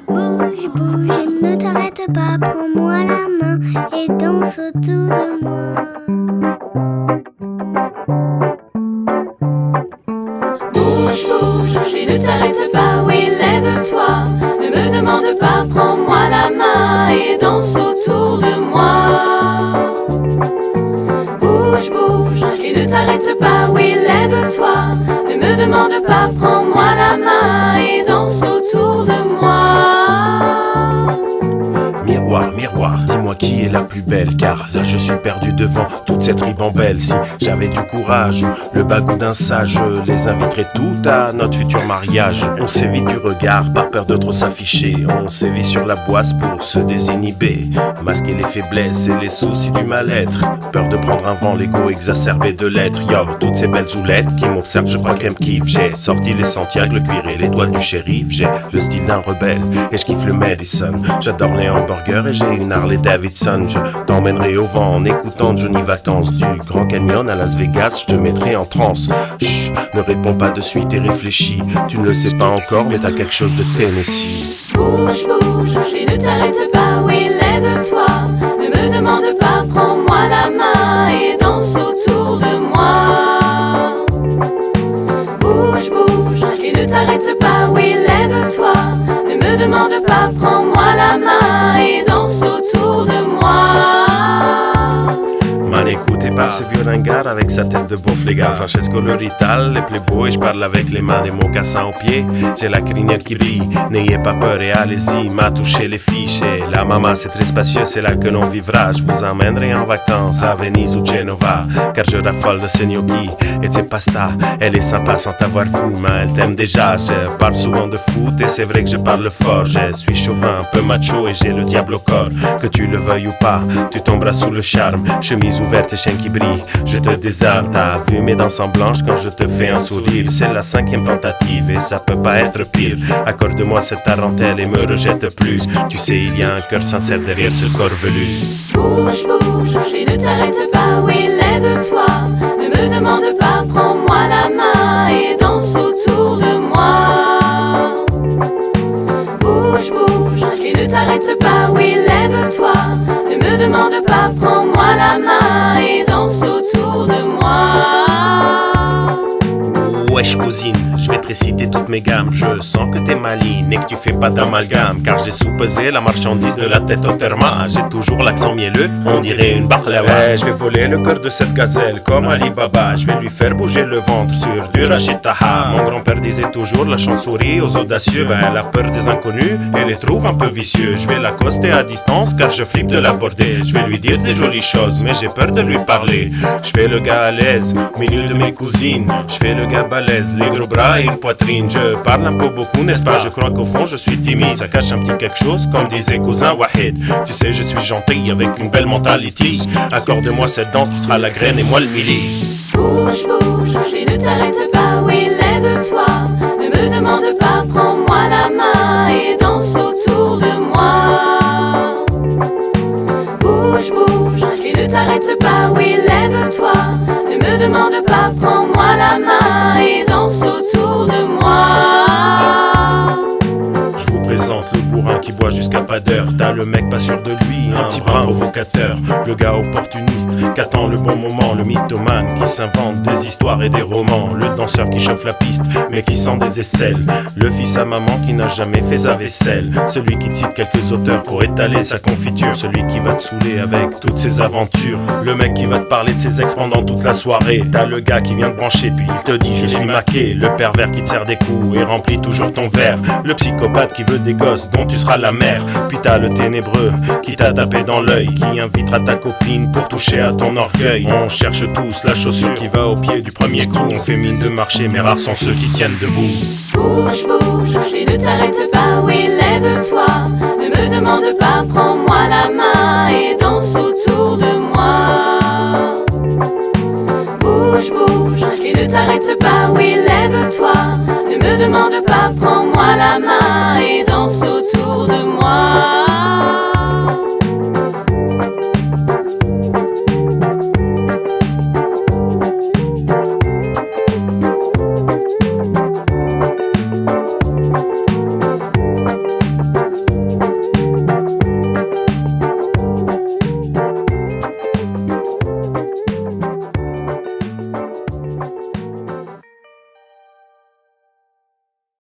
Bouge, bouge et ne t'arrête pas, prends-moi la main et danse autour de moi. Bouge, bouge et ne t'arrête pas, oui lève-toi. Ne me demande pas, prends-moi la main et danse autour de moi. Bouge, bouge et ne t'arrête pas, oui lève-toi. Ne me demande pas, prends-moi la main et danse autour de moi. Miroir, miroir, dis-moi qui est la plus belle, car là je suis perdu devant toute cette ribambelle. Si j'avais du courage ou le bagout d'un sage, je les inviterais toutes à notre futur mariage. On s'évite du regard par peur de trop s'afficher, on sévit sur la boisse pour se désinhiber, masquer les faiblesses et les soucis du mal-être, peur de prendre un vent, l'ego exacerbé de l'être. Yo, toutes ces belles zoulettes qui m'observent, je crois qu'elles me kiffent. J'ai sorti les Santiago, le cuir et les doigts du shérif. J'ai le style d'un rebelle et je kiffe le Madison. J'adore les hamburgers et j'ai une Harley Davidson. Je t'emmènerai au vent en écoutant Johnny Vacances. Du Grand Canyon à Las Vegas, je te mettrai en transe. Chut, ne réponds pas de suite et réfléchis. Tu ne le sais pas encore mais t'as quelque chose de Tennessee. Bouge, bouge et ne t'arrête pas, oui lève-toi. Ne me demande pas, prends-moi la main et danse autour de moi. Bouge, bouge et ne t'arrête pas, oui lève-toi. Ne me demande pas, prends-moi la main et danse autour de moi. Man, écoutez pas ce vieux ringard avec sa tête de beauf, les gars. Francesco le Rital, les playboys, je parle avec les mains, des mocassins aux pieds. J'ai la crinière qui brille, n'ayez pas peur et allez-y, m'a touché les fiches. Et la maman, c'est très spacieux, c'est là que l'on vivra. Je vous emmènerai en vacances à Venise ou Genova, car je raffole de ce gnocchi et de ses pasta. Elle est sympa sans t'avoir vu, mais elle t'aime déjà. Je parle souvent de foot et c'est vrai que je parle fort. Je suis chauvin, un peu macho et j'ai le diable au corps. Que tu le veuilles ou pas, tu tomberas sous le charme. Chemise ouverte et chaîne qui brille, je te désarme. T'as vu mes dents sont blanches quand je te fais un sourire. C'est la 5e tentative et ça peut pas être pire. Accorde-moi cette tarentelle et me rejette plus. Tu sais il y a un cœur sincère derrière ce corps velu. Bouge, bouge et ne t'arrête pas, oui lève-toi. Ne me demande pas, prends-moi la main et danse autour de moi. Bouge, bouge et ne t'arrête pas, oui lève-toi. Ne me demande pas, prends-moi la main et danse autour de moi. Wesh cousine, je vais te réciter toutes mes gammes. Je sens que t'es maligne et que tu fais pas d'amalgame, car j'ai sous-pesé la marchandise de la tête au terma. J'ai toujours l'accent mielleux, on dirait une baklawa. Ouais, je vais voler le cœur de cette gazelle comme Ali Baba. Je vais lui faire bouger le ventre sur du Rachid Taha. Mon grand-père disait toujours la chance sourit aux audacieux. Ben elle a peur des inconnus et les trouve un peu vicieux. Je vais l'accoster à distance car je flippe de l'aborder. Je vais lui dire des jolies choses mais j'ai peur de lui parler. Je fais le gars à l'aise au milieu de mes cousines. Je fais le gars balèze, les gros bras et une poitrine. Je parle un peu beaucoup, n'est-ce pas? Je crois qu'au fond je suis timide. Ça cache un petit quelque chose comme disait cousin Wahid. Tu sais je suis gentil avec une belle mentalité. Accorde-moi cette danse, tu seras la graine et moi le milli. Bouge, bouge et ne t'arrête pas, oui lève-toi. Ne me demande pas, prends-moi la main et danse autour de moi. Bouge, bouge et ne t'arrête pas, oui lève-toi. Ne me demande pas, prends-moi la main et danse autour de moi. Je vous présente le bourrin qui boit jusqu'à pas d'heure. T'as le mec pas sûr de lui, un petit brin provocateur. Le gars opportuniste qu'attend le bon moment. Le mythomane qui s'invente des histoires et des romans. Le danseur qui chauffe la piste mais qui sent des aisselles. Le fils à maman qui n'a jamais fait sa vaisselle. Celui qui cite quelques auteurs pour étaler sa confiture. Celui qui va te saouler avec toutes ses aventures. Le mec qui va te parler de ses ex pendant toute la soirée. T'as le gars qui vient te brancher puis il te dit je suis maqué. Le pervers qui te sert des coups et remplit toujours ton verre. Le psychopathe qui veut des gosses dont tu seras la mère. Puis t'as le ténébreux qui t'a tapé dans l'œil, qui invitera ta copine pour toucher à ton orgueil. On cherche tous la chaussure qui va au pied du premier coup. On fait mine de marcher mais rares sont ceux qui tiennent debout. Bouge, bouge et ne t'arrête pas, oui lève-toi. Ne me demande pas, prends-moi la main et danse autour de moi. Bouge, bouge et ne t'arrête pas, oui lève-toi. Ne me demande pas, prends-moi la main et danse autour de moi.